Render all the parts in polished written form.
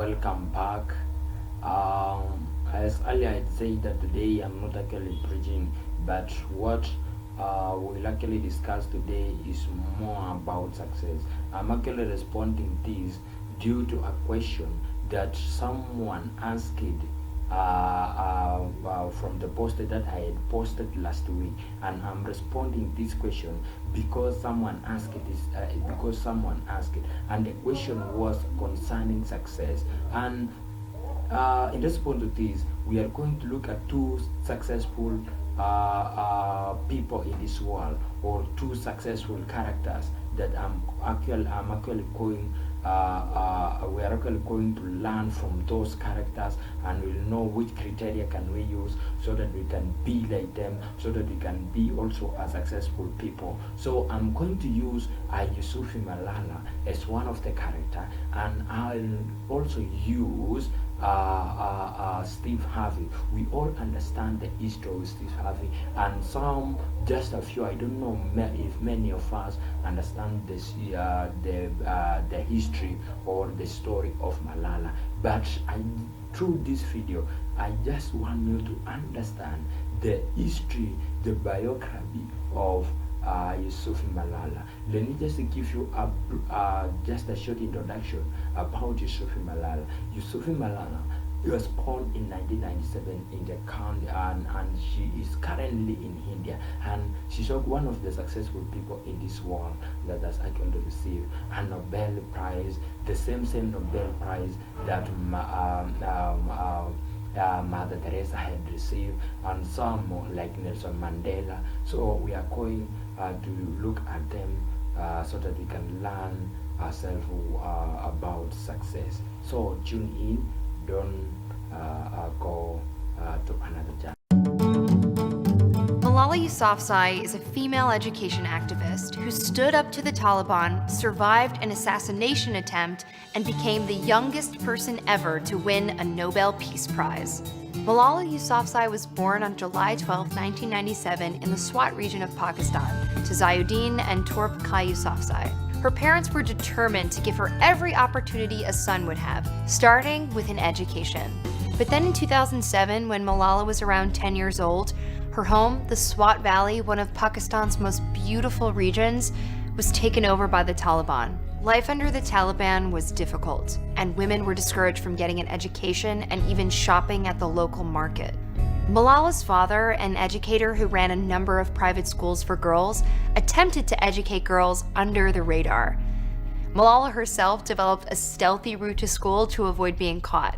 welcome back. As earlier I said that today I'm not actually preaching, but what we'll actually discuss today is more about success. I'm actually responding this due to a question that someone asked from the post that I had posted last week, and I'm responding this question because someone asked it, and the question was concerning success. And in response to this, we are going to look at two successful people in this world, or two successful characters that I'm actually going we are actually going to learn from those characters, and we'll know which criteria can we use so that we can be like them, so that we can be also a successful people. So I'm going to use Yusufi Malala as one of the character, and I'll also use Steve Harvey. We all understand the history of Steve Harvey, and just a few. I don't know if many of us understand this, the history or the story of Malala. But through this video, I just want you to understand the history, the biography of Yusufi Malala. Let me just give you just a short introduction about Yusufi Malala. Yusufi Malala was born in 1997 in the country, and she is currently in India, and she's one of the successful people in this world that has actually received a Nobel Prize, the same Nobel Prize that Mother Teresa had received, and some like Nelson Mandela. So we are going to look at them so that we can learn ourselves about success. So tune in, don't go to another channel. Malala Yousafzai is a female education activist who stood up to the Taliban, survived an assassination attempt, and became the youngest person ever to win a Nobel Peace Prize. Malala Yousafzai was born on July 12, 1997 in the Swat region of Pakistan to Zayuddin and Torp Kai Yousafzai. Her parents were determined to give her every opportunity a son would have, starting with an education. But then in 2007, when Malala was around 10 years old, her home, the Swat Valley, one of Pakistan's most beautiful regions, was taken over by the Taliban. Life under the Taliban was difficult, and women were discouraged from getting an education and even shopping at the local market. Malala's father, an educator who ran a number of private schools for girls, attempted to educate girls under the radar. Malala herself developed a stealthy route to school to avoid being caught.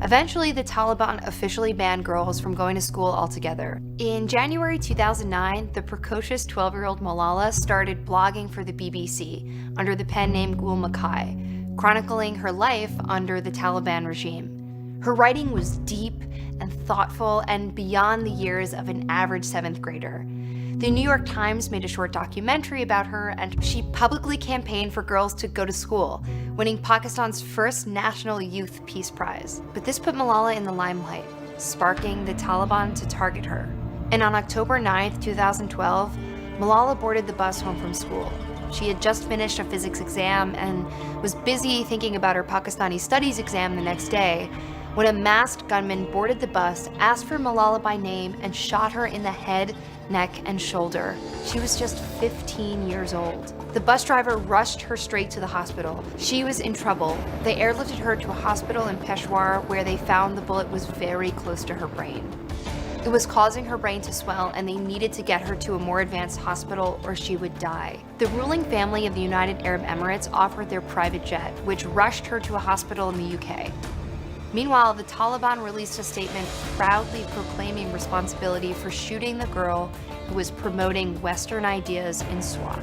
Eventually, the Taliban officially banned girls from going to school altogether. In January 2009, the precocious 12-year-old Malala started blogging for the BBC under the pen name Gul Makai, chronicling her life under the Taliban regime. Her writing was deep and thoughtful and beyond the years of an average 7th grader. The New York Times made a short documentary about her, and she publicly campaigned for girls to go to school, winning Pakistan's first National Youth Peace Prize. But this put Malala in the limelight, sparking the Taliban to target her. And on October 9, 2012, Malala boarded the bus home from school. She had just finished a physics exam and was busy thinking about her Pakistani studies exam the next day when a masked gunman boarded the bus, asked for Malala by name, and shot her in the head, neck, and shoulder. She was just 15 years old. The bus driver rushed her straight to the hospital. She was in trouble. They airlifted her to a hospital in Peshawar, where they found the bullet was very close to her brain. It was causing her brain to swell, and they needed to get her to a more advanced hospital or she would die. The ruling family of the United Arab Emirates offered their private jet, which rushed her to a hospital in the UK. Meanwhile, the Taliban released a statement proudly proclaiming responsibility for shooting the girl who was promoting Western ideas in Swat.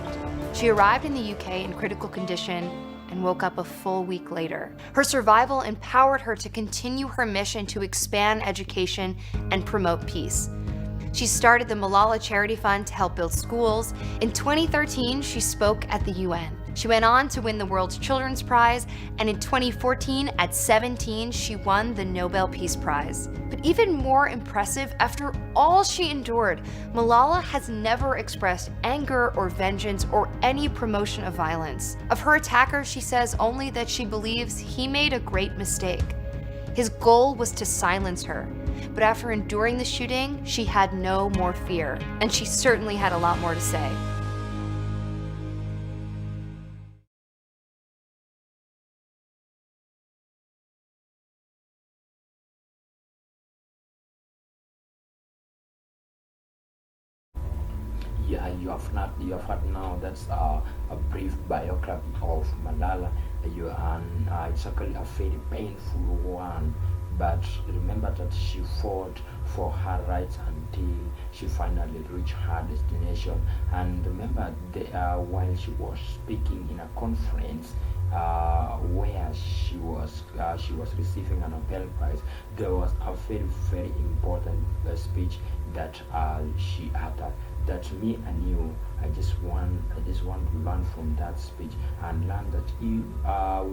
She arrived in the UK in critical condition and woke up a full week later. Her survival empowered her to continue her mission to expand education and promote peace. She started the Malala Charity Fund to help build schools. In 2013, she spoke at the UN. She went on to win the World Children's Prize, and in 2014, at 17, she won the Nobel Peace Prize. But even more impressive, after all she endured, Malala has never expressed anger or vengeance or any promotion of violence. Of her attacker, she says only that she believes he made a great mistake. His goal was to silence her. But after enduring the shooting, she had no more fear, and she certainly had a lot more to say. Yeah, you have heard now. That's a brief biography of Malala. It's actually a very painful one, but remember that she fought for her rights until she finally reached her destination. And remember, while she was speaking in a conference where she was receiving a Nobel Prize, there was a very important speech that she uttered, that me and you, I just want to learn from that speech and learn that you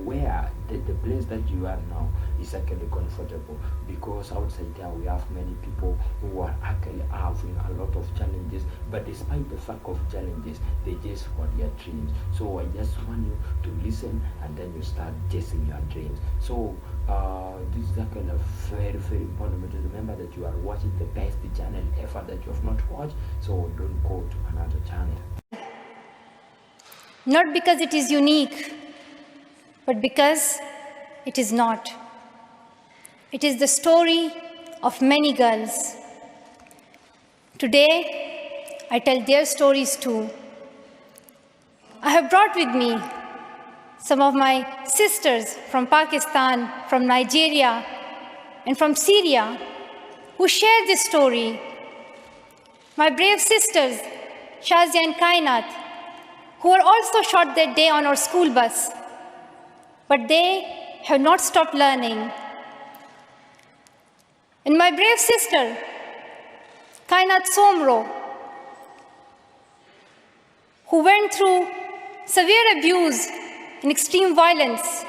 where the place that you are now is actually comfortable, because outside there we have many people who are actually having a lot of challenges, but despite the fact of challenges, they just want their dreams. So I just want you to listen, and then you start chasing your dreams. So this is actually a very important message. Remember that you are watching the best channel ever that you have not watched, so don't go to another channel. Not because it is unique, but because it is not. It is the story of many girls. Today, I tell their stories too. I have brought with me some of my sisters from Pakistan, from Nigeria, and from Syria who share this story. My brave sisters, Shazia and Kainat, who were also shot that day on our school bus, but they have not stopped learning. And my brave sister, Kainat Somro, who went through severe abuse and extreme violence.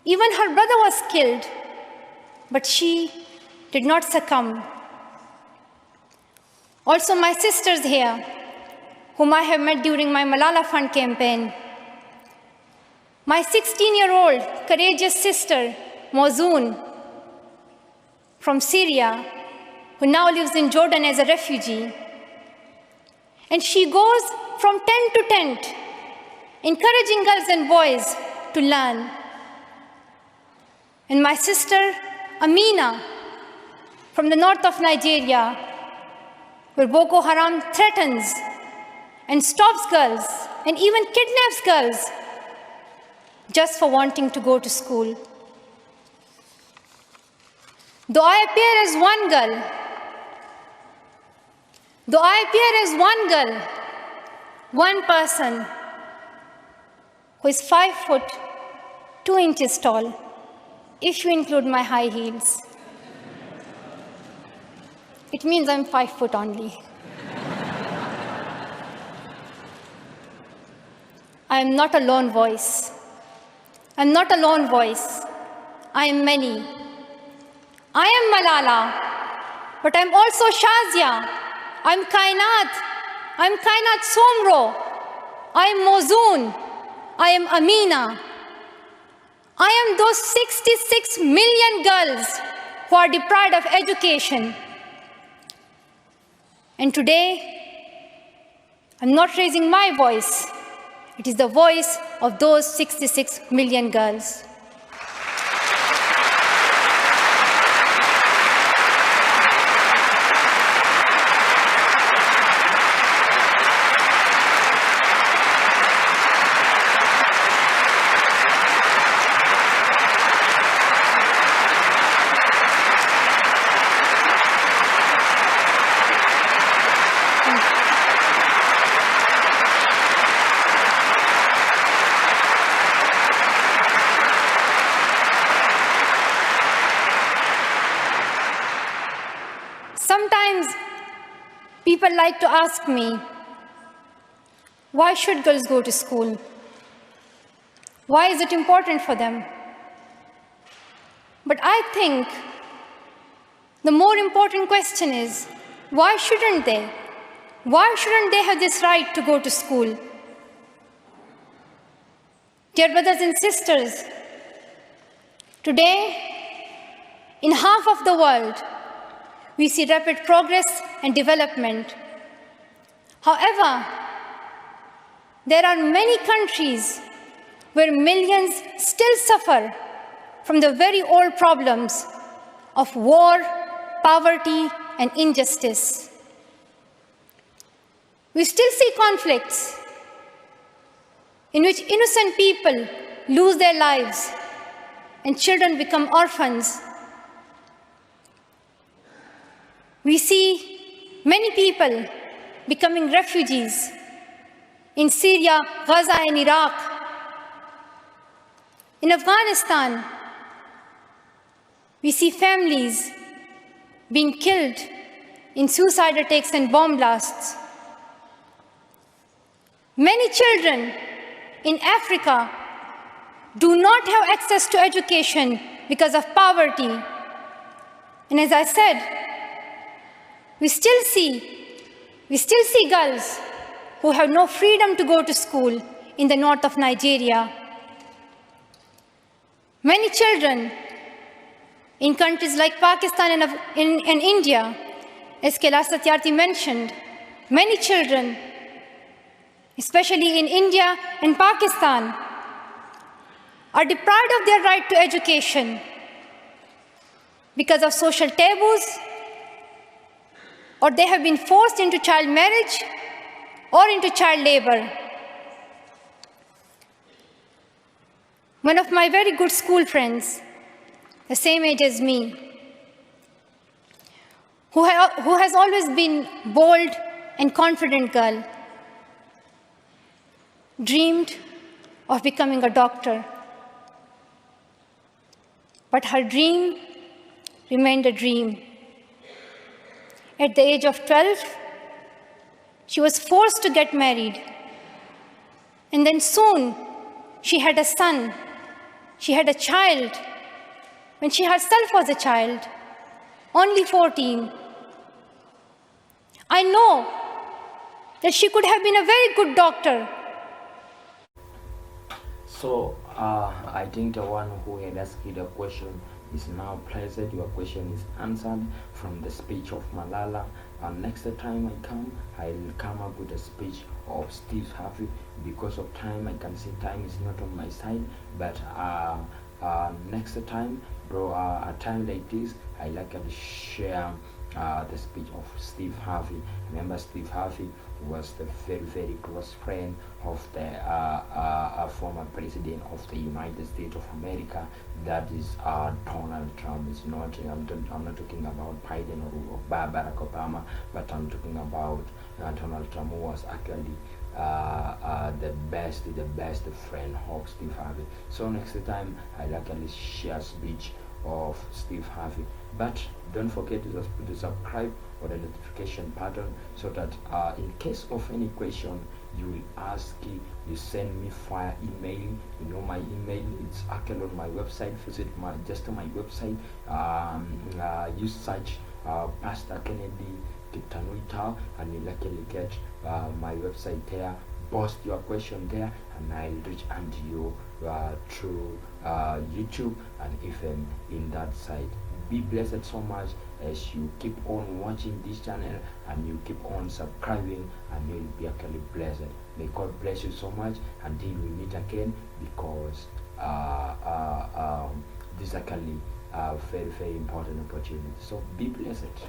Even her brother was killed, but she did not succumb. Also my sisters here, whom I have met during my Malala Fund campaign. My 16-year-old courageous sister, Mozoon, from Syria, who now lives in Jordan as a refugee. And she goes from tent to tent, encouraging girls and boys to learn. And my sister, Amina, from the north of Nigeria, where Boko Haram threatens and stops girls and even kidnaps girls just for wanting to go to school. Though I appear as one girl, one person who is 5 foot 2 inches tall, if you include my high heels. It means I'm 5 foot only. I am not a lone voice. I'm not a lone voice. I am many. I am Malala, but I'm also Shazia. I'm Kainat. I'm Kainat Somro. I am Mozoon. I am Amina. I am those 66 million girls who are deprived of education. And today, I'm not raising my voice. It is the voice of those 66 million girls. Sometimes people like to ask me, Why should girls go to school? Why is it important for them? But I think the more important question is, why shouldn't they? Why shouldn't they have this right to go to school? Dear brothers and sisters, today, in half of the world, we see rapid progress and development. However, there are many countries where millions still suffer from the very old problems of war, poverty, and injustice. We still see conflicts in which innocent people lose their lives and children become orphans. We see many people becoming refugees in Syria, Gaza, and Iraq. In Afghanistan, we see families being killed in suicide attacks and bomb blasts. Many children in Africa do not have access to education because of poverty. And as I said, we still see girls who have no freedom to go to school in the north of Nigeria. Many children in countries like Pakistan and India, as Kailash Satyarthi mentioned, many children, especially in India and Pakistan, are deprived of their right to education because of social taboos, or they have been forced into child marriage or into child labor. One of my very good school friends, the same age as me, who has always been bold and confident girl, dreamed of becoming a doctor. But her dream remained a dream. At the age of 12, she was forced to get married. And then soon, she had a son. She had a child when she herself was a child, only 14. I know that she could have been a very good doctor. So I think the one who had asked you the question is now present. Your question is answered from the speech of Malala. And next time I come, I'll come up with a speech of Steve Harvey. Because of time, I can see time is not on my side. But next time, bro, a time like this, I like to share the speech of Steve Harvey. Remember, Steve Harvey was the very, very close friend of the former president of the United States of America. That is Donald Trump. Is not. I'm not talking about Biden or Barack Obama, but I'm talking about Donald Trump, who was actually the best friend of Steve Harvey. So next time I'll actually share speech of Steve Harvey. But don't forget to subscribe or the notification button, so that in case of any question you will ask, you send me via email. You know my email, it's actually on my website. Visit my website. You search Pastor Kennedy Kiptanuita and you'll actually get my website there. Post your question there and I'll reach out to you through YouTube and even in that site. Be blessed so much as you keep on watching this channel and you keep on subscribing, and you'll be actually blessed. May God bless you so much until we meet again, because this is actually a very, very important opportunity. So be blessed.